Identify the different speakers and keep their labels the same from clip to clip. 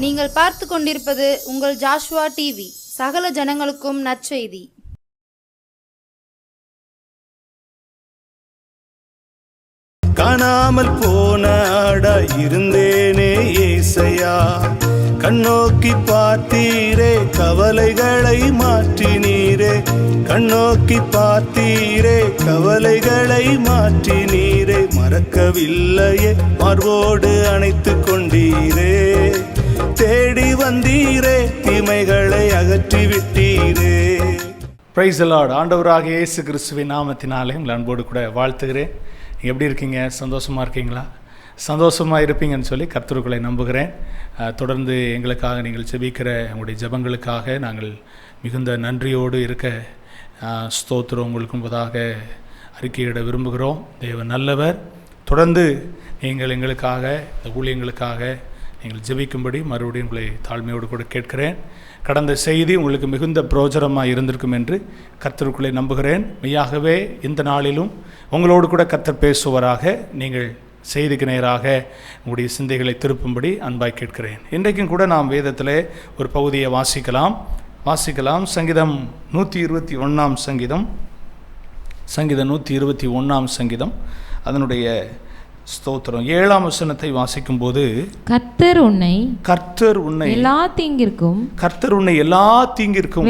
Speaker 1: நீங்கள் பார்த்து கொண்டிருப்பது உங்கள் ஜாஷுவா டிவி. சகல ஜனங்களுக்கும் நற்செய்தி.
Speaker 2: காணாமல் போன ஆடா இருந்தேனே ஏசையா, கண்ணோக்கி பார்த்தீரே கவலைகளை மாற்றினீரே, கண்ணோக்கி பார்த்தீரே கவலைகளை மாற்றினீரே, மறக்கவில்லையே மார்போடு அணைத்து கொண்டீரே, தேடி வந்தீரே தீமைகளை அகற்றி விட்டீரே.
Speaker 3: Praise the Lord. ஆண்டவராகிய இயேசு கிறிஸ்துவின் நாமத்தினாலே உங்கள் அன்போடு கூட வாழ்த்துகிறேன். எப்படி இருக்கீங்க? சந்தோஷமாக இருக்கீங்களா? சந்தோஷமாக இருப்பீங்கன்னு சொல்லி கர்த்தருக்குள்ளே நம்புகிறேன். தொடர்ந்து எங்களுக்காக நீங்கள் ஜெபிக்கிற உங்களுடைய ஜெபங்களுக்காக நாங்கள் மிகுந்த நன்றியோடு இருக்க ஸ்தோத்திரம் உங்களுக்கு முன்பதாக அறிக்கையிட விரும்புகிறோம். தேவன் நல்லவர். தொடர்ந்து நீங்கள் எங்களுக்காக இந்த ஊழியங்களுக்காக நீங்கள் ஜெபிக்கும்படி மறுபடியும் உங்களை தாழ்மையோடு கூட கேட்கிறேன். கடந்த செய்தி உங்களுக்கு மிகுந்த பிரயோஜனமாக இருந்திருக்கும் என்று கர்த்தருக்குள்ளே நம்புகிறேன். மெய்யாகவே இந்த நாளிலும் உங்களோடு கூட கர்த்தர் பேசுவராக. நீங்கள் செய்திக்கு நேராக உங்களுடைய சிந்தைகளை திருப்பும்படி அன்பாய் கேட்கிறேன். இன்றைக்கும் கூட நாம் வேதத்தில் ஒரு பகுதியை வாசிக்கலாம். சங்கீதம் 121 சங்கீதம் 121 அதனுடைய ஸ்தோத்திரம் 7ஆம் வசனத்தை வாசிக்கும் போது,
Speaker 4: கர்த்தர் உன்னை
Speaker 3: எல்லா தீங்கிற்கும்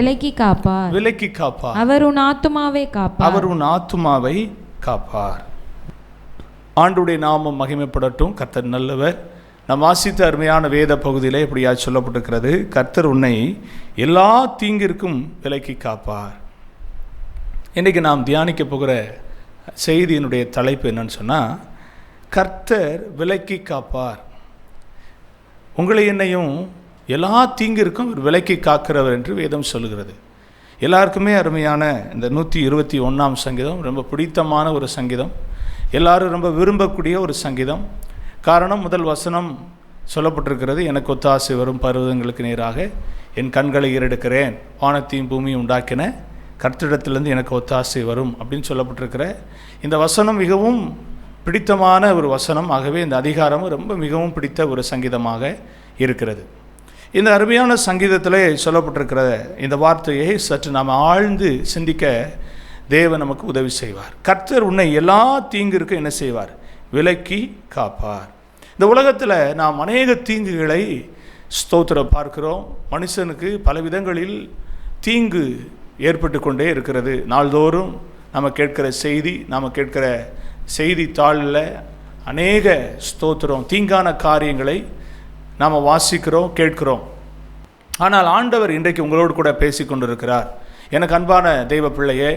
Speaker 4: விலக்கி காப்பார். அவர் உன் ஆத்துமாவை காப்பார்.
Speaker 3: ஆண்டுடைய நாமம் மகிமைப்படட்டும். கர்த்தர் நல்லவர். நாம் வாசித்த அருமையான வேத பகுதியிலே இப்படியா சொல்லப்பட்டிருக்கிறது, கர்த்தர் உன்னை எல்லா தீங்கிற்கும் விலக்கி காப்பார். இன்றைக்கு நாம் தியானிக்க போகிற செய்தியினுடைய தலைப்பு என்னன்னு சொன்னால், கர்த்தர் விலக்கி காப்பார். உங்களை என்னையும் எல்லா தீங்கிற்கும் விலக்கி காக்கிறவர் என்று வேதம் சொல்லுகிறது. எல்லாருக்குமே அருமையான இந்த 121 சங்கீதம் ரொம்ப பிடித்தமான ஒரு சங்கீதம். எல்லாரும் ரொம்ப விரும்பக்கூடிய ஒரு சங்கீதம். காரணம், முதல் வசனம் சொல்லப்பட்டிருக்கிறது, எனக்கு ஒத்தாசை வரும் பர்வதங்களுக்கு நேராக என் கண்களை ஏறெடுக்கிறேன், வானத்தையும் பூமியும் உண்டாக்கின கர்த்தரிடத்திலிருந்து எனக்கு ஒத்தாசை வரும் அப்படின்னு சொல்லப்பட்டிருக்கிற இந்த வசனம் மிகவும் பிடித்தமான ஒரு வசனம். ஆகவே இந்த அதிகாரமும் ரொம்ப மிகவும் பிடித்த ஒரு சங்கீதமாக இருக்கிறது. இந்த அருமையான சங்கீதத்தில் சொல்லப்பட்டிருக்கிற இந்த வார்த்தையை சற்று நாம் ஆழ்ந்து சிந்திக்க தேவன் நமக்கு உதவி செய்வார். கர்த்தர் உன்னை எல்லா தீங்கிற்கும் என்ன செய்வார்? விலக்கி காப்பார். இந்த உலகத்தில் நாம் அநேக தீங்குகளை ஸ்தோத்திரம் பார்க்கிறோம். மனுஷனுக்கு பல விதங்களில் தீங்கு ஏற்பட்டு கொண்டே இருக்கிறது. நாள்தோறும் நாம் கேட்கிற செய்தி, நாம் கேட்கிற செய்தித்தாளில் அநேக ஸ்தோத்திரம் தீங்கான காரியங்களை நாம் வாசிக்கிறோம், கேட்கிறோம். ஆனால் ஆண்டவர் இன்றைக்கு உங்களோடு கூட பேசி கொண்டிருக்கிறார். எனக்கு அன்பான தெய்வ பிள்ளையே,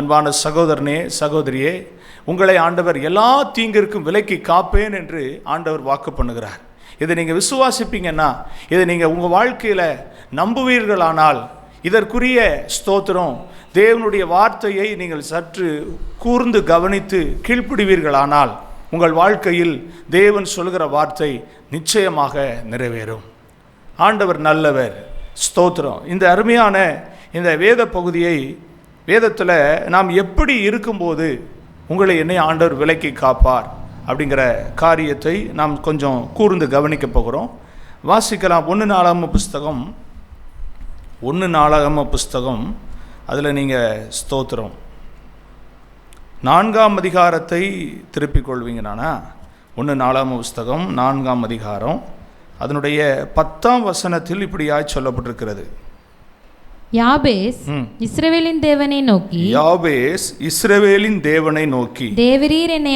Speaker 3: அன்பான சகோதரனே, சகோதரியே, உங்களை ஆண்டவர் எல்லா தீங்கிற்கும் விலக்கி காப்பேன் என்று ஆண்டவர் வாக்கு பண்ணுகிறார். இதை நீங்கள் விசுவாசிப்பீங்கன்னா, இதை நீங்கள் உங்கள் வாழ்க்கையில் நம்புவீர்களானால், இதற்குரிய ஸ்தோத்திரம் தேவனுடைய வார்த்தையை நீங்கள் சற்று கூர்ந்து கவனித்து கீழ்ப்பிடுவீர்களானால், உங்கள் வாழ்க்கையில் தேவன் சொல்கிற வார்த்தை நிச்சயமாக நிறைவேறும். ஆண்டவர் நல்லவர். ஸ்தோத்திரம். இந்த அருமையான இந்த வேத பகுதியை, வேதத்தில் நாம் எப்படி இருக்கும்போது உங்களை என்னை ஆண்டவர் விலக்கி காப்பார் அப்படிங்கிற காரியத்தை நாம் கொஞ்சம் கூர்ந்து கவனிக்க போகிறோம். வாசிக்கலாம். 1 நாளாகம புஸ்தகம் அதில் நீங்கள் ஸ்தோத்திரம் 4ஆம் அதிகாரத்தை திருப்பிக் கொள்வீங்கனானா, 1 நாளாகம புஸ்தகம் 4ஆம் அதிகாரம் அதனுடைய 10ஆம் வசனத்தில் இப்படியாய் சொல்லப்பட்டிருக்கிறது,
Speaker 4: யாபேஸ் இஸ்ரவேலின் தேவனை நோக்கி தேவரீர் என்னை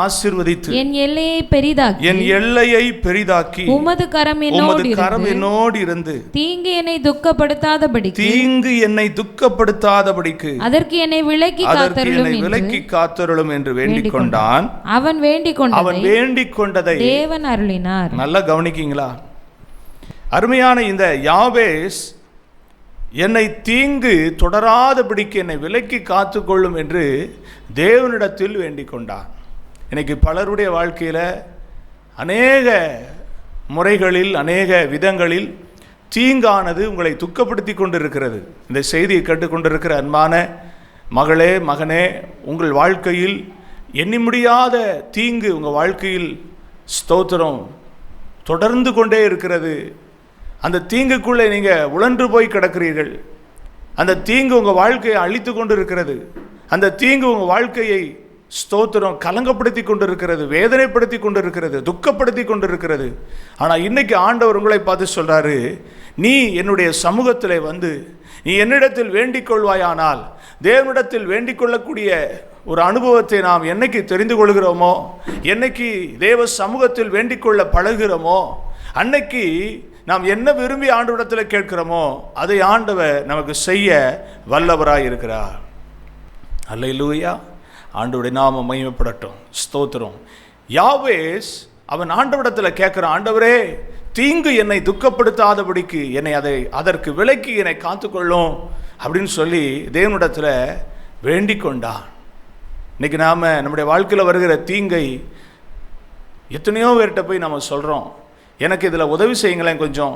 Speaker 4: ஆசீர்வதித்து என் எல்லையை பெரிதாக்கி உமது கரம் என்னோடு இருந்து தீங்கு என்னை துக்கப்படுத்தாதபடிக்கு அதற்கு என்னை விலக்கி காத்தருளும் என்று வேண்டிக் கொண்டான். அவன் வேண்டிக் கொண்டதை தேவன் அருளினார்.
Speaker 3: நல்லா கவனிக்கீங்களா? அருமையான இந்த யாபேஸ் என்னை தீங்கு தொடராதபடிக்கு என்னை விலக்கி காத்துக்கொள்ளும் என்று தேவனிடத்தில் வேண்டிக் கொண்டான். இன்னைக்கு பலருடைய வாழ்க்கையில் அநேக முறைகளில், அநேக விதங்களில் தீங்கானது உங்களை துக்கப்படுத்தி கொண்டிருக்கிறது. இந்த செய்தியை கேட்டுக்கொண்டிருக்கிற அன்பான மகளே, மகனே, உங்கள் வாழ்க்கையில் எண்ணி முடியாத தீங்கு உங்கள் வாழ்க்கையில் ஸ்தோத்திரம் தொடர்ந்து கொண்டே இருக்கிறது. அந்த தீங்குக்குள்ளே நீங்கள் உழன்று போய் கிடக்கிறீர்கள். அந்த தீங்கு உங்கள் வாழ்க்கையை அழித்து கொண்டு இருக்கிறது. அந்த தீங்கு உங்கள் வாழ்க்கையை ஸ்தோத்திரம் கலங்கப்படுத்தி கொண்டு இருக்கிறது, வேதனைப்படுத்தி கொண்டு இருக்கிறது, துக்கப்படுத்தி கொண்டு இருக்கிறது. ஆனால் இன்னைக்கு ஆண்டவர் உங்களை பார்த்து சொல்கிறாரு, நீ என்னுடைய சமூகத்தில் வந்து நீ என்னிடத்தில் வேண்டிக் கொள்வாயானால், தேவனிடத்தில் வேண்டிக் கொள்ளக்கூடிய ஒரு அனுபவத்தை நாம் என்னைக்கு தெரிந்து கொள்கிறோமோ, என்னைக்கு தேவ சமூகத்தில் வேண்டிக் கொள்ள பழகிறோமோ, அன்னைக்கு நாம் என்ன விரும்பி ஆண்டவரிடத்தில் கேட்கிறோமோ அதை ஆண்டவர் நமக்கு செய்ய வல்லவராய் இருக்கிறார். அல்லேலூயா. ஆண்டவருடைய நாமம் மகிமைப்படட்டும். ஸ்தோத்திரம். யாவேஸ் அவன் ஆண்டவரிடத்தில் கேட்கிறான், ஆண்டவரே தீங்கு என்னை துக்கப்படுத்தாதபடிக்கு என்னை அதற்கு விலக்கி என்னை காத்துக்கொள்ளும் அப்படின்னு சொல்லி தேவனிடத்தில் வேண்டிக் கொண்டான். இன்னைக்கு நாம் நம்முடைய வாழ்க்கையில் வருகிற தீங்கை எத்தனையோ பேர்கிட்ட போய் நம்ம சொல்கிறோம், எனக்கு இதில் உதவி செய்யுங்களேன், கொஞ்சம்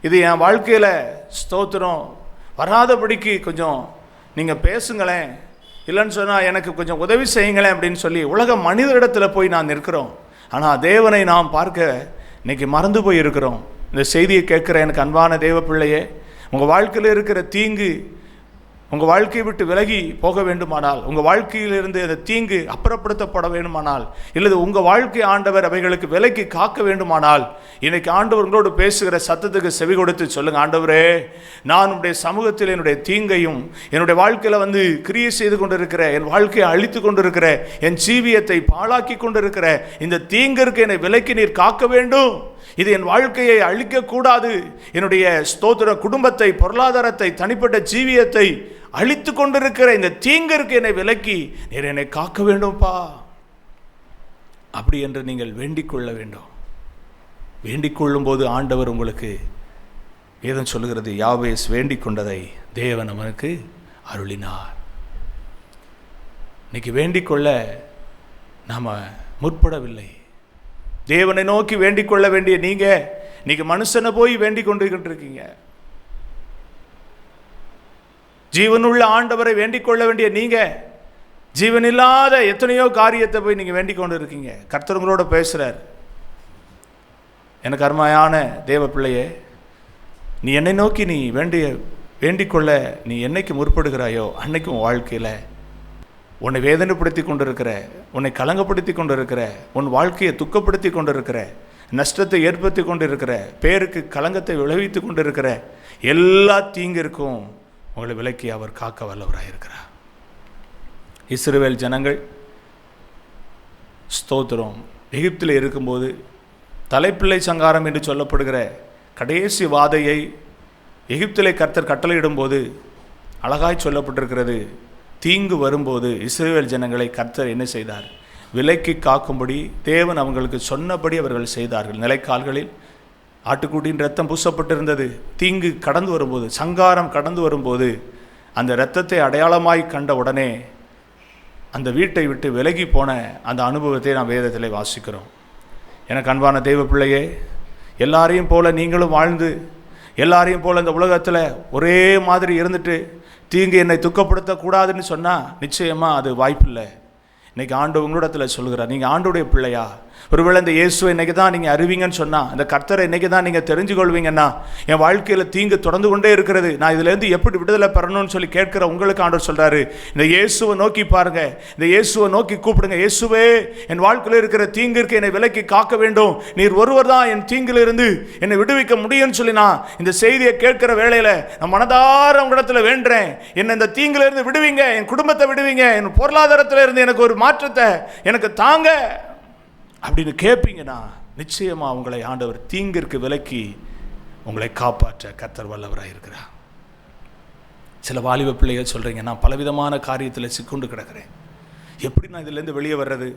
Speaker 3: இது என் வாழ்க்கையில் ஸ்தோத்திரம் வராதபடிக்கு கொஞ்சம் நீங்கள் பேசுங்களேன், இல்லைன்னு சொன்னால் எனக்கு கொஞ்சம் உதவி செய்யுங்களேன் அப்படின்னு சொல்லி உலக மனிதரிடத்தில் போய் நான் நிற்கிறோம். ஆனால் தேவனை நாம் பார்க்க இன்னைக்கு மறந்து போய் இருக்கிறோம். இந்த செய்தியை கேட்குற எனக்கு அன்பான தேவ பிள்ளையே, உங்கள் வாழ்க்கையில் இருக்கிற தீங்கு உங்கள் வாழ்க்கையை விட்டு விலகி போக வேண்டுமானால், உங்கள் வாழ்க்கையிலிருந்து அந்த தீங்கு அப்புறப்படுத்தப்பட வேண்டுமானால், இல்லது உங்கள் வாழ்க்கை ஆண்டவர் அவைகளுக்கு விலக்கி காக்க வேண்டுமானால், இன்னைக்கு ஆண்டவர் உங்களோடு பேசுகிற சத்தத்துக்கு செவி கொடுத்து சொல்லுங்கள், ஆண்டவரே நான் உடைய சமூகத்தில் என்னுடைய தீங்கையும் என்னுடைய வாழ்க்கையில் வந்து கிரியை செய்து கொண்டிருக்கிற, என் வாழ்க்கையை அழித்து கொண்டிருக்கிற, என் ஜீவியத்தை பாழாக்கி கொண்டிருக்கிற இந்த தீங்கிற்கு என்னை விலக்கி நீர் காக்க வேண்டும். இது என் வாழ்க்கையை அழிக்கக்கூடாது. என்னுடைய ஸ்தோத்திர குடும்பத்தை, பொருளாதாரத்தை, தனிப்பட்ட ஜீவியத்தை அழித்து கொண்டிருக்கிற இந்த தீங்கிற்கு என்னை விலக்கி நீர் என்னை காக்க வேண்டும்பா அப்படி என்று நீங்கள் வேண்டிக் கொள்ள வேண்டும். வேண்டிக் கொள்ளும் போது ஆண்டவர் உங்களுக்கு வேதம் சொல்லுகிறது, யாவேஸ் வேண்டிக் கொண்டதை தேவன் அவனுக்கு அருளினார். இன்னைக்கு வேண்டிக் கொள்ள நாம் முற்படவில்லை. தேவனை நோக்கி வேண்டிக் கொள்ள வேண்டிய நீங்க இன்னைக்கு மனுஷனை போய் வேண்டிக் கொண்டு இருக்கீங்க. ஜீவனுள்ள ஆண்டவரை வேண்டிக் கொள்ள வேண்டிய நீங்க ஜீவனில்லாத எத்தனையோ காரியத்தை போய் நீங்க வேண்டிக் கொண்டு இருக்கீங்க. கர்த்தர் உங்களோட பேசுறார். எனக்கு அருமையான தேவ பிள்ளையே, நீ என்னை நோக்கி நீ வேண்டிக் கொள்ள நீ என்னைக்கு முற்படுகிறாயோ அன்னைக்கு உன் வாழ்க்கையில் உன்னை வேதனைப்படுத்தி கொண்டிருக்கிற, உன்னை கலங்கப்படுத்தி கொண்டிருக்கிற, உன் வாழ்க்கையை துக்கப்படுத்தி கொண்டிருக்கிற, நஷ்டத்தை ஏற்படுத்தி கொண்டிருக்கிற, பேருக்கு கலங்கத்தை விளைவித்து கொண்டிருக்கிற எல்லா தீங்கிற்கும் உங்களை விலக்கி அவர் காக்க வல்லவராக இருக்கிறார். இஸ்ரவேல் ஜனங்கள் ஸ்தோத்திரம் எகிப்தில் இருக்கும்போது தலைப்பிள்ளை சங்காரம் என்று சொல்லப்படுகிற கடைசி வாதையை எகிப்திலே கர்த்தர் கட்டளையிடும்போது அழகாய் சொல்லப்பட்டிருக்கிறது. தீங்கு வரும்போது இஸ்ரவேல் ஜனங்களை கர்த்தர் என்ன செய்தார்? விலக்கி காக்கும்படி தேவன் அவங்களுக்கு சொன்னபடி அவர்கள் செய்தார்கள். நிலைக்கால்களில் ஆட்டுக்குட்டியின் ரத்தம் பூசப்பட்டிருந்தது. தீங்கு கடந்து வரும்போது, சங்காரம் கடந்து வரும்போது அந்த இரத்தத்தை அடையாளமாய் கண்ட உடனே அந்த வீட்டை விட்டு விலகி போன அந்த அனுபவத்தை நாம் வேதத்தில் வாசிக்கிறோம். எனக்கு அன்பான தெய்வ பிள்ளையே, எல்லாரையும் போல நீங்களும் வாழ்ந்து எல்லாரையும் போல இந்த உலகத்தில் ஒரே மாதிரி இருந்துட்டு தீங்கு என்னை துக்கப்படுத்தக்கூடாதுன்னு சொன்னால் நிச்சயமாக அது வாய்ப்பில்லை. இன்றைக்கி ஆண்டு உங்களிடத்தில் சொல்கிறார், நீங்கள் ஆண்டுடைய பிள்ளையா? ஒருவேளை இந்த இயேசுவை இன்றைக்கி தான் நீங்கள் அறிவீங்கன்னு சொன்னால், இந்த கர்த்தரை இன்றைக்கி தான் நீங்கள் தெரிஞ்சு கொள்வீங்கன்னா, என் வாழ்க்கையில் தீங்கு தொடர்ந்து கொண்டே இருக்கிறது, நான் இதிலேருந்து எப்படி விடுதலை பெறணும்னு சொல்லி கேட்குற உங்களுக்கு ஆண்டவர் சொல்கிறாரு, இந்த இயேசுவை நோக்கி பாருங்கள், இந்த இயேசுவை நோக்கி கூப்பிடுங்க. இயேசுவே, என் வாழ்க்கையில் இருக்கிற தீங்கிற்கு என்னை விலக்கி காக்க வேண்டும், நீர் ஒருவர் தான் என் தீங்கிலிருந்து என்னை விடுவிக்க முடியும்னு சொல்லி நான் இந்த செய்தியை கேட்குற வேளையில் நான் மனதார உங்களிடத்தில் வேண்டுறேன், என்னை இந்த தீங்கிலிருந்து விடுவீங்க, என் குடும்பத்தை விடுவீங்க, என் பொருளாதாரத்தில் இருந்து எனக்கு ஒரு மாற்றத்தை எனக்கு தாங்க அப்படின்னு கேட்பீங்கன்னா நிச்சயமாக உங்களை ஆண்டவர் தீங்கிற்கு விலக்கி உங்களை காப்பாற்ற கர்த்தர் வல்லவராக இருக்கிறார். சில வாலிப பிள்ளைகள் சொல்கிறீங்க, நான் பலவிதமான காரியத்தில் சிக்குண்டு கிடக்கிறேன், எப்படி நான் இதிலேருந்து வெளியே வர்றது,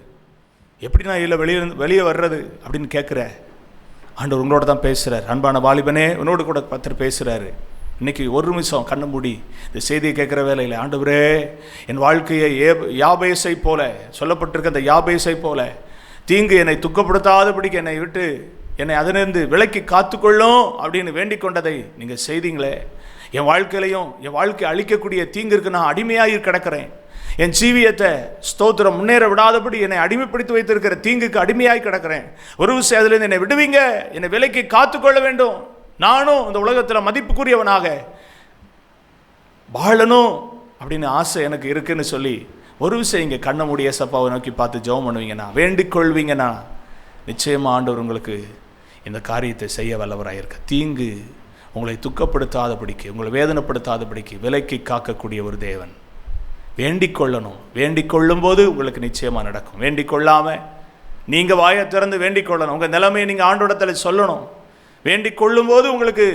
Speaker 3: எப்படி நான் இதில் வெளியே வர்றது அப்படின்னு கேட்குற ஆண்டவர் உங்களோட தான் பேசுகிறார். அன்பான வாலிபனே, உன்னோடு கூட கர்த்தர் பேசுகிறாரு. இன்றைக்கி ஒரு நிமிஷம் கண்ணு மூடி இந்த செய்தியை கேட்குற வேலையில், ஆண்டவரே என் வாழ்க்கையை யாபேசை போல சொல்லப்பட்டிருக்க அந்த யாபேசை போல தீங்கு என்னை துக்கப்படுத்தாதபடிக்கு என்னை விட்டு என்னை அதிலிருந்து விலக்கி காத்துக்கொள்ளும் அப்படின்னு வேண்டிக் கொண்டதை நீங்கள் செய்தீங்களே. என் வாழ்க்கையிலையும் என் வாழ்க்கை அழிக்கக்கூடிய தீங்கிற்கு நான் அடிமையாக கிடக்கிறேன், என் ஜீவியத்தை ஸ்தோத்திரம் முன்னேற விடாதபடி என்னை அடிமைப்படுத்தி வைத்திருக்கிற தீங்குக்கு அடிமையாய் கிடக்கிறேன். ஒரு விஷயம், அதிலிருந்து என்னை விடுவீங்க, என்னை விலைக்கு காத்துக்கொள்ள வேண்டும், நானும் இந்த உலகத்தில் மதிப்புக்குரியவனாக வாழணும் அப்படின்னு ஆசை எனக்கு இருக்குன்னு சொல்லி ஒரு விஷயம் இங்கே கண்ண மூடிய சப்பாவை நோக்கி பார்த்து ஜெபம் பண்ணுவீங்கன்னா, வேண்டிக் கொள்வீங்கன்னா, நிச்சயமாக ஆண்டவர் உங்களுக்கு இந்த காரியத்தை செய்ய வல்லவராயிருக்க. தீங்கு உங்களை துக்கப்படுத்தாதபடிக்கு, உங்களை வேதனைப்படுத்தாதபடிக்கு விலைக்கு காக்கக்கூடிய ஒரு தேவன். வேண்டிக் கொள்ளணும். வேண்டிக் கொள்ளும்போது உங்களுக்கு நிச்சயமாக நடக்கும். வேண்டிக் கொள்ளாமல் நீங்கள் வாயை திறந்து வேண்டிக் கொள்ளணும். உங்கள் நிலைமையை நீங்கள் ஆண்டோடத்தில் சொல்லணும். வேண்டிக் கொள்ளும்போது உங்களுக்கு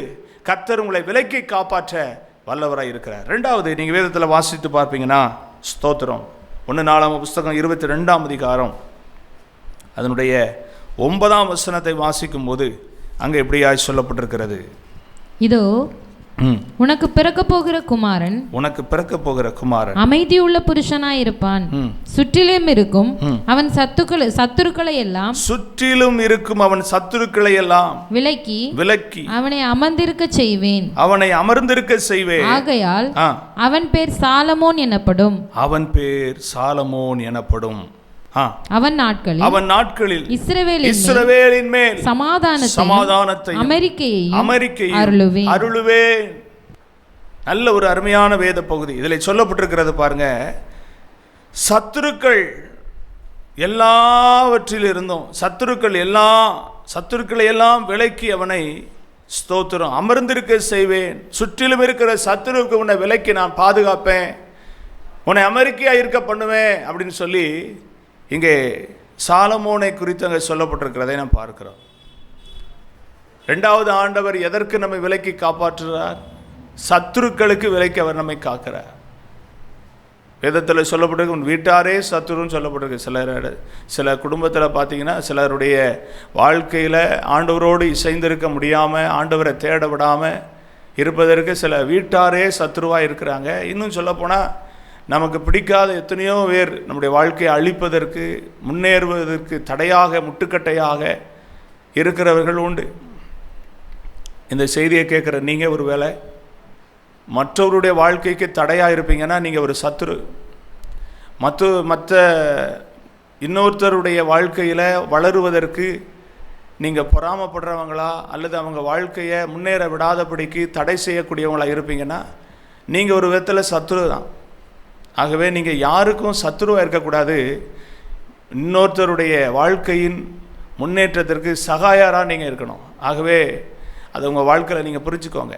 Speaker 3: கர்த்தர் உங்களை விலைக்கு காப்பாற்ற வல்லவராக இருக்கிறார். ரெண்டாவது, நீங்கள் வேதத்தில் வாசித்து பார்ப்பீங்கன்னா, ஸ்தோத்திரம் 1 நாளாகமம் புஸ்தகம் 22ஆம் அதிகாரம் அதனுடைய 9ஆம் வசனத்தை வாசிக்கும் போது அங்கே எப்படியாய் சொல்லப்பட்டிருக்கிறது, இதோ
Speaker 4: உனக்கு பிறக்க போகிற குமாரன்
Speaker 3: அமைதியுள்ள புருஷனாய் இருப்பான்.
Speaker 4: சுற்றிலும் இருக்கும் அவன் சத்துருக்களை எல்லாம்
Speaker 3: விலக்கி
Speaker 4: அவனை அமர்ந்திருக்க செய்வேன். ஆகையால் அவன் பேர் சாலமோன் எனப்படும். அவன் நாட்களில் இஸ்ரவேலின் மேல் சமாதானத்தை அமெரிக்கையை அருளுவேன். நல்ல ஒரு அருமையான வேத பகுதி இதில் சொல்லப்பட்டிருக்கிறது பாருங்க. சத்துருக்கள் எல்லாவற்றிலிருந்தும் சத்துருக்களை எல்லாம் விலக்கி அவனை ஸ்தோத்திரம் அமர்ந்திருக்க செய்வேன். சுற்றிலும் இருக்கிற சத்துருவுக்கு உன்னை விலக்கி நான் பாதுகாப்பேன், உன்னை அமெரிக்கையாக இருக்க பண்ணுவேன் அப்படின்னு சொல்லி இங்கே சாலமோனை குறித்து அங்கே சொல்லப்பட்டிருக்கிறதை நாம் பார்க்கிறோம். ரெண்டாவது, ஆண்டவர் எதற்கு நம்மை விலக்கி காப்பாற்றுகிறார்? சத்துருக்களுக்கு விலக்கி அவர் நம்மை காக்கிறார். வேதத்தில் சொல்லப்பட்டிருக்கு, உன் வீட்டாரே சத்துருன்னு சொல்லப்பட்டிருக்கு. சில குடும்பத்தில் பார்த்தீங்கன்னா சிலருடைய வாழ்க்கையில் ஆண்டவரோடு இசைந்திருக்க முடியாமல், ஆண்டவரை தேட விடாமல் இருப்பதற்கு சில வீட்டாரே சத்துருவாக இருக்கிறாங்க. இன்னும் சொல்லப்போனால் நமக்கு பிடிக்காத எத்தனையோ பேர் நம்முடைய வாழ்க்கையை அழிப்பதற்கு, முன்னேறுவதற்கு தடையாக, முட்டுக்கட்டையாக இருக்கிறவர்கள் உண்டு. இந்த செய்தியை கேட்குற நீங்கள் ஒரு வேளை மற்றவருடைய வாழ்க்கைக்கு தடையாக இருப்பீங்கன்னா நீங்கள் ஒரு சத்துரு. மற்ற இன்னொருத்தருடைய வாழ்க்கையில் வளருவதற்கு நீங்கள் பொறாமப்படுறவங்களா அல்லது அவங்க வாழ்க்கையை முன்னேற விடாதபடிக்கு தடை செய்யக்கூடியவங்களா இருப்பீங்கன்னா நீங்கள் ஒரு விதத்தில் சத்துரு தான். ஆகவே நீங்கள் யாருக்கும் சத்துருவாக இருக்கக்கூடாது. இன்னொருத்தருடைய வாழ்க்கையின் முன்னேற்றத்திற்கு சகாயராக நீங்கள் இருக்கணும். ஆகவே அது உங்கள் வாழ்க்கையில் நீங்கள் புரிஞ்சுக்கோங்க.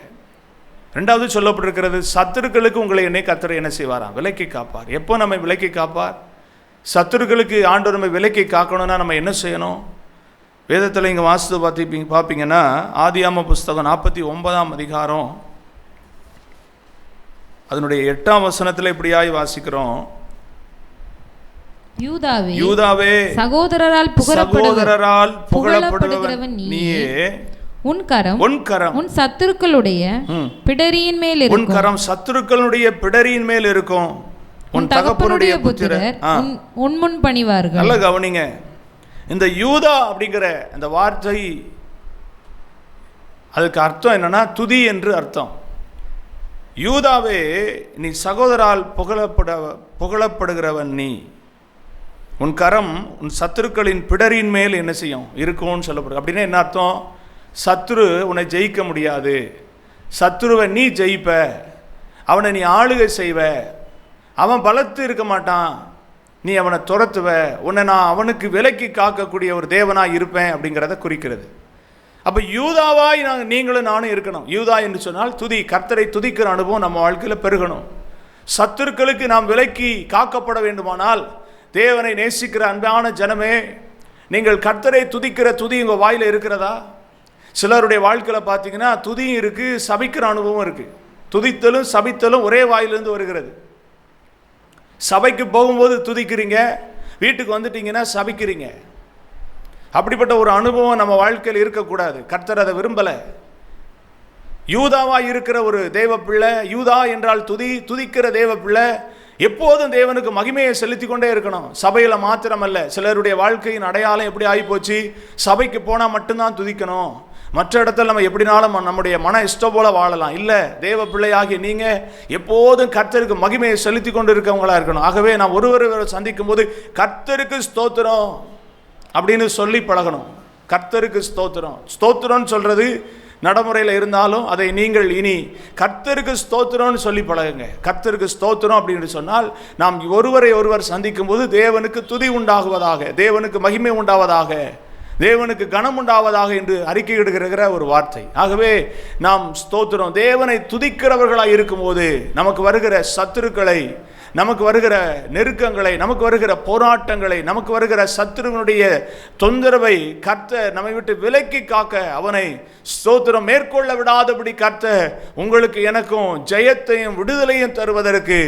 Speaker 4: ரெண்டாவது சொல்லப்பட்டிருக்கிறது, சத்துருக்களுக்கு உங்களை கர்த்தர் என்ன செய்வாராம்? விலக்கி காப்பார். எப்போ நம்ம விலக்கி காப்பார்? சத்துருக்களுக்கு ஆண்டவர் நம்ம விலக்கி காக்கணும்னா நம்ம என்ன செய்யணும்? வேதத்தில் இங்கே வாசித்து பார்ப்பீங்கன்னா ஆதியாகம புஸ்தகம் 49ஆம் அதிகாரம் அதனுடைய 8ஆம் வசனத்தில் இப்படியாய் வாசிக்கிறோம், யூதாவே சகோதரரால் புகழப்படுகிறவன் நீயே, உன் கரம் உன் சத்துருக்களுடைய பிடரியின் மேல் இருக்கும். உன் கரம் சத்துருக்களுடைய பிடரியின் மேல் இருக்கும். உன் தகப்பனுடைய புத்திரர் உன் முன் பணிவார்கள். நல்ல கவனிங்க, இந்த யூதா அப்படிங்கிற அந்த வார்த்தை அதுக்கு அர்த்தம் என்னன்னா துதி என்று அர்த்தம். யூதாவே நீ சகோதரால் புகழப்படுகிறவன் நீ, உன் கரம் உன் சத்துருக்களின் பிடரின் மேல் என்ன செய்யும்? இருக்கும்னு சொல்லப்படுது. அப்படின்னா என்ன அர்த்தம்? சத்துரு உன்னை ஜெயிக்க முடியாது, சத்துருவை நீ ஜெயிப்ப, அவனை நீ ஆளுகை செய்வ, அவன் பலத்து இருக்க மாட்டான், நீ அவனை துரத்துவ, உன்னை நான் அவனுக்கு விலக்கி காக்கக்கூடிய ஒரு தேவனாக இருப்பேன் அப்படிங்கிறத குறிக்கிறது. அப்போ யூதாவாய் நீங்களும் நானும் இருக்கணும். யூதா என்று சொன்னால் துதி, கர்த்தரை துதிக்கிற அனுபவம் நம்ம வாழ்க்கையில் பெருகணும். சத்துருக்களுக்கு நாம் விலக்கி காக்கப்பட வேண்டுமானால், தேவனை நேசிக்கிற அன்பான ஜனமே, நீங்கள் கர்த்தரை துதிக்கிற துதி உங்கள் வாயில் இருக்கிறதா? சிலருடைய வாழ்க்கையில் பார்த்தீங்கன்னா துதியும் இருக்குது, சபிக்கிற அனுபவம் இருக்குது. துதித்தலும் சபித்தலும் ஒரே வாயிலிருந்து வருகிறது. சபைக்கு போகும்போது துதிக்கிறீங்க, வீட்டுக்கு வந்துட்டீங்கன்னா சபிக்கிறீங்க. அப்படிப்பட்ட ஒரு அனுபவம் நம்ம வாழ்க்கையில் இருக்கக்கூடாது. கர்த்தர் அதை விரும்பலை. யூதாவாக இருக்கிற ஒரு தேவ பிள்ளை, யூதா என்றால் துதிக்கிற தேவ பிள்ளை எப்போதும் தேவனுக்கு மகிமையை செலுத்தி கொண்டே இருக்கணும். சபையில் மாத்திரமல்ல, சிலருடைய வாழ்க்கையின் அடையாளம் எப்படி ஆகிப்போச்சு, சபைக்கு போனால் மட்டும்தான் துதிக்கணும், மற்ற இடத்துல நம்ம எப்படினாலும் நம்முடைய மன இஷ்டம் போல வாழலாம். இல்லை, தேவ பிள்ளையாகிய நீங்கள் எப்போதும் கர்த்தருக்கு மகிமையை செலுத்தி கொண்டு இருக்கவங்களா இருக்கணும். ஆகவே நான் ஒருவரை சந்திக்கும் போது கர்த்தருக்கு ஸ்தோத்திரம் அப்படின்னு சொல்லி பழகணும். கர்த்தருக்கு ஸ்தோத்திரம். ஸ்தோத்திரம்னு சொல்றது நடைமுறையில் இருந்தாலும் அதை நீங்கள் இனி கர்த்தருக்கு ஸ்தோத்திரம்னு சொல்லி பழகுங்க. கர்த்தருக்கு ஸ்தோத்திரம் அப்படின்னு சொன்னால் நாம் ஒருவரை ஒருவர் சந்திக்கும் போது தேவனுக்கு துதி உண்டாகுவதாக, தேவனுக்கு மகிமை உண்டாவதாக, தேவனுக்கு கனம் உண்டாவதாக என்று அறிக்கையிடுகிற ஒரு வார்த்தை. ஆகவே நாம் ஸ்தோத்திரம், தேவனை துதிக்கிறவர்களாக இருக்கும்போது நமக்கு வருகிற சத்துருக்களை, நமக்கு வருகிற நெருக்கங்களை, நமக்கு வருகிற போராட்டங்களை, நமக்கு வருகிற சத்துருவனுடைய தொந்தரவை கர்த்தர் நம்மை விட்டு விலக்கி காக்க, அவனை ஸ்தோத்திரம் மேற்கொள்ள விடாதபடி கர்த்தர் உங்களுக்கு எனக்கும் ஜெயத்தையும் விடுதலையும் தருவதற்கு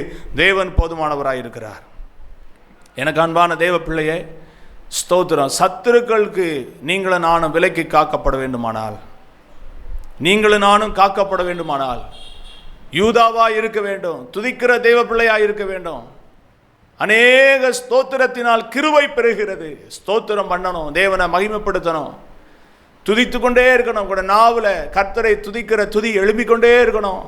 Speaker 4: தேவன் போதுமானவராக இருக்கிறார். எனக்கு அன்பான தேவ பிள்ளையே, ஸ்தோத்திரம். சத்துருக்களுக்கு நீங்களும் நானும் விலக்கி காக்கப்பட வேண்டுமானால், நீங்களும் நானும் காக்கப்பட வேண்டுமானால் யூதாவா இருக்க வேண்டும், துதிக்கிற தேவ பிள்ளையா இருக்க வேண்டும். அநேக ஸ்தோத்திரத்தினால் கிருபை பெறுகிறது. ஸ்தோத்திரம் பண்ணணும், தேவனை மகிமைப்படுத்தணும், துதித்து கொண்டே இருக்கணும். கூட நாவில் கர்த்தரை துதிக்கிற துதி எழுப்பிக்கொண்டே இருக்கணும்.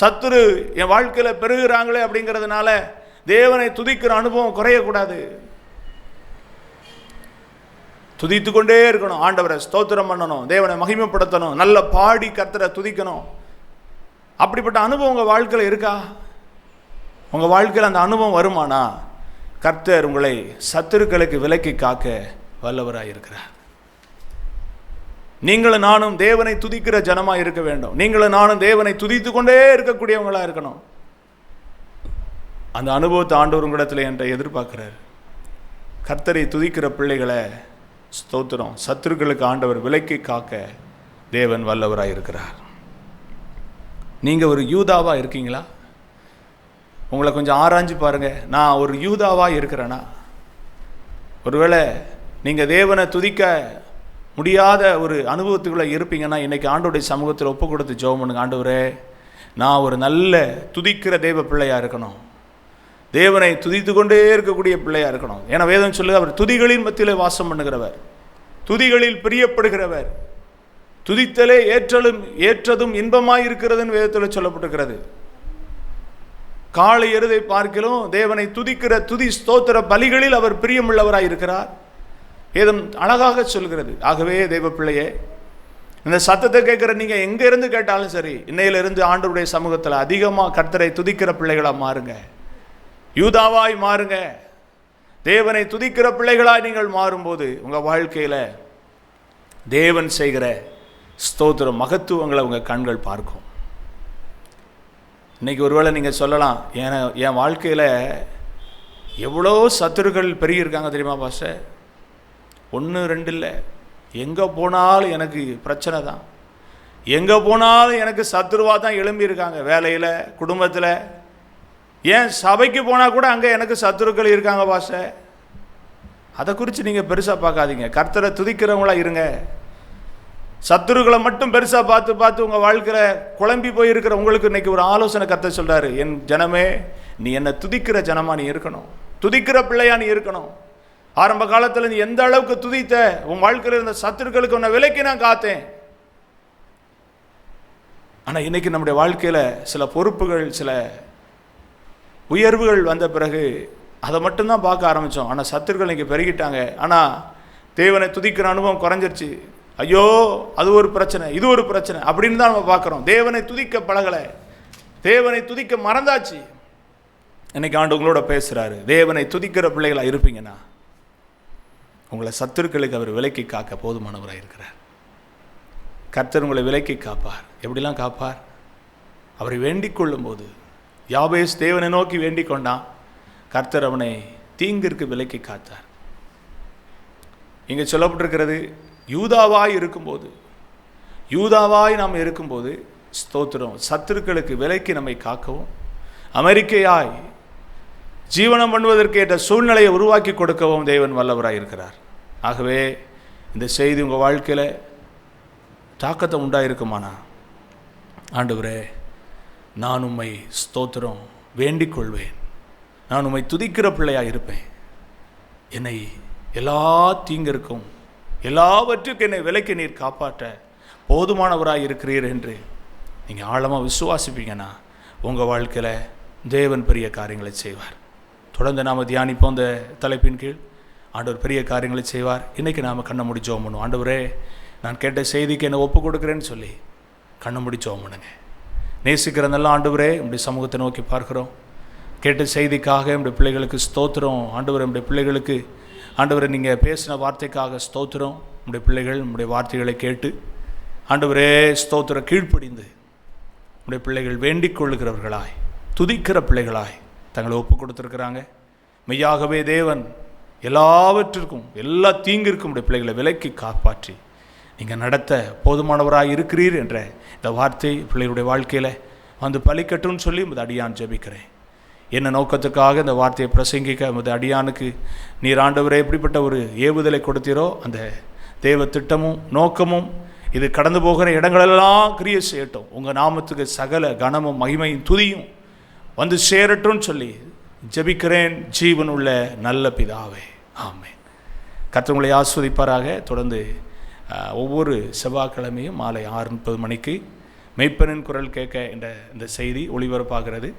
Speaker 4: சத்துரு என் வாழ்க்கையில் பெருகிறாங்களே அப்படிங்கிறதுனால தேவனை துதிக்கிற அனுபவம் குறையக்கூடாது. துதித்து கொண்டே இருக்கணும், ஆண்டவரை ஸ்தோத்திரம் பண்ணணும், தேவனை மகிமைப்படுத்தணும், நல்ல பாடி கர்த்தரை துதிக்கணும். அப்படிப்பட்ட அனுபவம் உங்கள் வாழ்க்கையில் இருக்கா? உங்கள் வாழ்க்கையில் அந்த அனுபவம் வருமானா கர்த்தர் உங்களை சத்துருக்களுக்கு விலக்கி காக்க வல்லவராக இருக்கிறார். நீங்களும் நானும் தேவனை துதிக்கிற ஜனமாக இருக்க வேண்டும். நீங்களும் நானும் தேவனை துதித்து கொண்டே இருக்கக்கூடியவங்களாக இருக்கணும். அந்த அனுபவத்தை ஆண்டவர் உங்களிடத்தில் என்ற எதிர்பார்க்கிறார். கர்த்தரை துதிக்கிற பிள்ளைகளை ஸ்தோத்திரம், சத்துருக்களுக்கு ஆண்டவர் விலக்கி காக்க தேவன் வல்லவராக இருக்கிறார். நீங்கள் ஒரு யூதாவாக இருக்கீங்களா? உங்களை கொஞ்சம் ஆராய்ஞ்சு பாருங்கள். நான் ஒரு யூதாவாக இருக்கிறேன்னா? ஒருவேளை நீங்கள் தேவனை துதிக்க முடியாத ஒரு அனுபவத்துக்குள்ளே இருப்பீங்கன்னா இன்றைக்கி ஆண்டவருடைய சமூகத்தில் ஒப்பு கொடுத்து ஜெபம் பண்ணுங்க. ஆண்டவரே, நான் ஒரு நல்ல துதிக்கிற தேவ பிள்ளையாக இருக்கணும், தேவனை துதித்து கொண்டே இருக்கக்கூடிய பிள்ளையாக இருக்கணும். ஏன்னா வேதம் சொல்லுது, அவர் துதிகளின் மத்தியிலே வாசம் பண்ணுகிறவர், துதிகளில் பிரியப்படுகிறவர், துதித்தலே ஏற்றதும் இன்பமாய் இருக்கிறதுன்னு வேதத்தில் சொல்லப்பட்டிருக்கிறது. காளை எருதை பார்க்கிலும் தேவனை துதிக்கிற துதி ஸ்தோத்திர பலிகளில் அவர் பிரியமுள்ளவராய் இருக்கிறார். வேதம் அழகாக சொல்கிறது. ஆகவே தேவ பிள்ளையே, இந்த சத்தத்தை கேட்குற நீங்கள் எங்கே இருந்து கேட்டாலும் சரி, இன்னையிலிருந்து ஆண்டவருடைய சமூகத்தில் அதிகமாக கர்த்தரை துதிக்கிற பிள்ளைகளாக மாறுங்க, யூதாவாய் மாறுங்க. தேவனை துதிக்கிற பிள்ளைகளாய் நீங்கள் மாறும்போது உங்கள் வாழ்க்கையில் தேவன் செய்கிற ஸ்தோத்திர மகத்துவங்களை உங்கள் கண்கள் பார்க்கும். இன்றைக்கி ஒருவேளை நீங்கள் சொல்லலாம், என் வாழ்க்கையில் எவ்வளோ சத்துருக்கள் பெருகியிருக்காங்க தெரியுமா பாஸ்டர்? 1 2 இல்லை, எங்கே போனாலும் எனக்கு பிரச்சனை தான், எங்கே போனாலும் எனக்கு சத்துருவாக தான் எழும்பியிருக்காங்க. வேலையில், குடும்பத்தில், ஏன் சபைக்கு போனால் கூட அங்கே எனக்கு சத்துருக்கள் இருக்காங்க பாஸ்டர். அதை குறித்து நீங்கள் பெருசாக பார்க்காதீங்க, கர்த்தரை துதிக்கிறவங்களா இருங்க. சத்துருக்களை மட்டும் பெருசாக பார்த்து உங்கள் வாழ்க்கையில் குழம்பி போயிருக்கிற உங்களுக்கு இன்றைக்கி ஒரு ஆலோசனை கர்த்தர் சொல்கிறாரு, என் ஜனமே, நீ என்னை துதிக்கிற ஜனமாக நீ இருக்கணும், துதிக்கிற பிள்ளையா நீ இருக்கணும். ஆரம்ப காலத்தில் நீ எந்த அளவுக்கு துதித்த, உன் வாழ்க்கையில் இருந்த சத்துருக்களுக்கு உன்னை விலைக்கு நான் காத்தேன். ஆனால் இன்றைக்கி நம்முடைய வாழ்க்கையில் சில பொறுப்புகள், சில உயர்வுகள் வந்த பிறகு அதை மட்டும்தான் பார்க்க ஆரம்பித்தோம். ஆனால் சத்துருக்கள் இன்றைக்கி பெருகிட்டாங்க. ஆனால் தேவனை துதிக்கிற அனுபவம் குறைஞ்சிருச்சு. ஐயோ, அது ஒரு பிரச்சனை, இது ஒரு பிரச்சனை அப்படின்னு தான் நம்ம பார்க்குறோம். தேவனை துதிக்க பழகலை, தேவனை துதிக்க மறந்தாச்சு. இன்னைக்கு ஆண்டு உங்களோட பேசுகிறாரு, தேவனை துதிக்கிற பிள்ளைகளாக இருப்பீங்கன்னா உங்களை சத்துருக்களுக்கு அவர் விலக்கி காக்க போதுமானவராக இருக்கிறார். கர்த்தர் உங்களை விலக்கி காப்பார். எப்படிலாம் காப்பார்? அவரை வேண்டிக் கொள்ளும் போது, யாபேஸ் தேவனை நோக்கி வேண்டிக் கொண்டான், கர்த்தர் அவனை தீங்கிற்கு விலக்கி காத்தார். இங்கே சொல்லப்பட்டிருக்கிறது, யூதாவாய் இருக்கும்போது, யூதாவாய் நாம் இருக்கும்போது ஸ்தோத்திரம், சத்துருக்களுக்கு விலக்கி நம்மை காக்கவும், அமெரிக்கையாய் ஜீவனம் பண்ணுவதற்கு ஏற்ற சூழ்நிலையை உருவாக்கி கொடுக்கவும் தேவன் வல்லவராக இருக்கிறார். ஆகவே இந்த செய்தி உங்கள் வாழ்க்கையில் தாக்கத்தை உண்டாயிருக்குமானா, ஆண்டவரே, நான் உம்மை ஸ்தோத்திரம் வேண்டிக் கொள்வேன், நான் உம்மை துதிக்கிற பிள்ளையாக இருப்பேன், என்னை எல்லா தீங்கிற்கும்
Speaker 3: எல்லாவற்றுக்கும் என்னை விலைக்கு நீர் காப்பாற்ற போதுமானவராக இருக்கிறீர் என்று நீங்கள் ஆழமாக விசுவாசிப்பீங்கன்னா உங்கள் வாழ்க்கையில் தேவன் பெரிய காரியங்களை செய்வார். தொடர்ந்து நாம் தியானிப்போம். இந்த தலைப்பின் கீழ் ஆண்டவர் பெரிய காரியங்களை செய்வார். இன்றைக்கி நாம் கண்ணை மூடி ஜெபம் பண்ணுவோம். ஆண்டவரே, நான் கேட்ட செய்திக்கு என்னை ஒப்பு கொடுக்குறேன்னு சொல்லி கண்ணை மூடி ஜெபம் பண்ணுங்க. நேசிக்கிற நல்ல ஆண்டவரே, உங்களுடைய சமூகத்தை நோக்கி பார்க்குறோம். கேட்ட செய்திக்காக நம்முடைய பிள்ளைகளுக்கு ஸ்தோத்திரம். ஆண்டவரே, நம்முடைய பிள்ளைகளுக்கு ஆண்டவரை நீங்கள் பேசின வார்த்தைக்காக ஸ்தோத்திரம். நம்முடைய பிள்ளைகள் நம்முடைய வார்த்தைகளை கேட்டு ஆண்டவரே ஸ்தோத்திர கீழ்ப்படிந்து நம்முடைய பிள்ளைகள் வேண்டிக் கொள்ளுகிறவர்களாய், துதிக்கிற பிள்ளைகளாய் தங்களை ஒப்பு கொடுத்துருக்குறாங்க. மெய்யாகவே தேவன் எல்லாவற்றிற்கும், எல்லா தீங்கிற்கும் நம்முடைய பிள்ளைகளை விலக்கி காப்பாற்றி நீங்கள் நடத்த போதுமானவராக இருக்கிறீர் என்ற இந்த வார்த்தை பிள்ளைகளுடைய வாழ்க்கையில் வந்து பலிக்கட்டும்னு சொல்லி இந்த அடியான் ஜெபிக்கிறேன். என்ன நோக்கத்துக்காக இந்த வார்த்தையை பிரசங்கிக்க இந்த அடியானுக்கு நீர் ஆண்டவரே எப்படிப்பட்ட ஒரு ஏவுதலை கொடுத்தீரோ அந்த தேவ திட்டமும் நோக்கமும் இது கடந்து போகிற இடங்களெல்லாம் கிரியை செய்யட்டும். உங்கள் நாமத்துக்கு சகல கனமும் மகிமையும் துதியும் வந்து சேரட்டும்னு சொல்லி ஜெபிக்கிறேன் ஜீவன் உள்ள நல்ல பிதாவே, ஆமென். கர்த்தர் உங்களை ஆஸ்வதிப்பாராக. தொடர்ந்து ஒவ்வொரு செவ்வாய்க்கிழமையும் மாலை 6:30 மணிக்கு மெய்ப்பனின் குரல் கேட்க என்ற இந்த செய்தி ஒளிபரப்பாகிறது.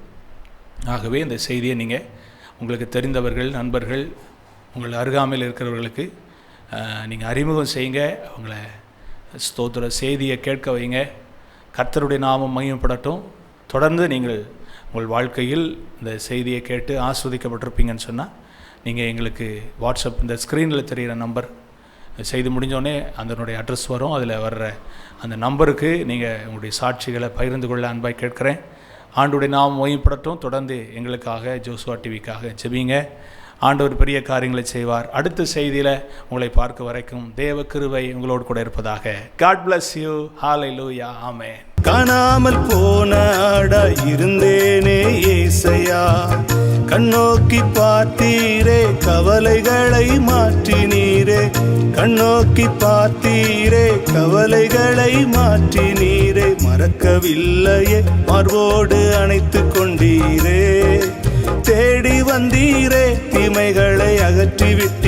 Speaker 3: ஆகவே இந்த செய்தியை நீங்கள் உங்களுக்கு தெரிந்தவர்கள், நண்பர்கள், உங்கள் அருகாமையில் இருக்கிறவர்களுக்கு நீங்கள் அறிமுகம் செய்யுங்க. அவங்கள ஸ்தோத்திர செய்தியை கேட்க வைங்க. கர்த்தருடைய நாமம் மகிமைப்படட்டும். தொடர்ந்து நீங்கள் உங்கள் வாழ்க்கையில் இந்த செய்தியை கேட்டு ஆஸ்வதிக்கப்பட்டிருப்பீங்கன்னு சொன்னால் நீங்கள் எங்களுக்கு வாட்ஸ்அப், இந்த ஸ்க்ரீனில் தெரிகிற நம்பர், செய்தி முடிஞ்சோடனே அதனுடைய அட்ரஸ் வரும். அதில் வர்ற அந்த நம்பருக்கு நீங்கள் உங்களுடைய சாட்சிகளை பகிர்ந்து கொள்ள அன்பாய் கேட்குறேன். ஆண்டவருடைய நாமம் மகிமைப்படட்டும். தொடர்ந்து எங்களுக்காக, ஜோசுவா டிவிக்காக ஜெபிங்க. ஆண்டவர் பெரிய காரியங்களை செய்வார். அடுத்த செய்தியில் உங்களை பார்க்க வரைக்கும் தேவ கிருபை உங்களோடு கூட இருப்பதாக. God bless you. Hallelujah. Amen.
Speaker 2: காணாமல் போன ஆடா இருந்தேனே ஏசையா, கண்ணோக்கி பார்த்தீரே கவலைகளை மாற்றினீரே, கண்ணோக்கி பார்த்தீரே கவலைகளை மாற்றினீரே, மறக்கவில்லையே மார்போடு அணைத்து கொண்டீரே, தேடி வந்தீரே தீமைகளை அகற்றிவிட்டீரே.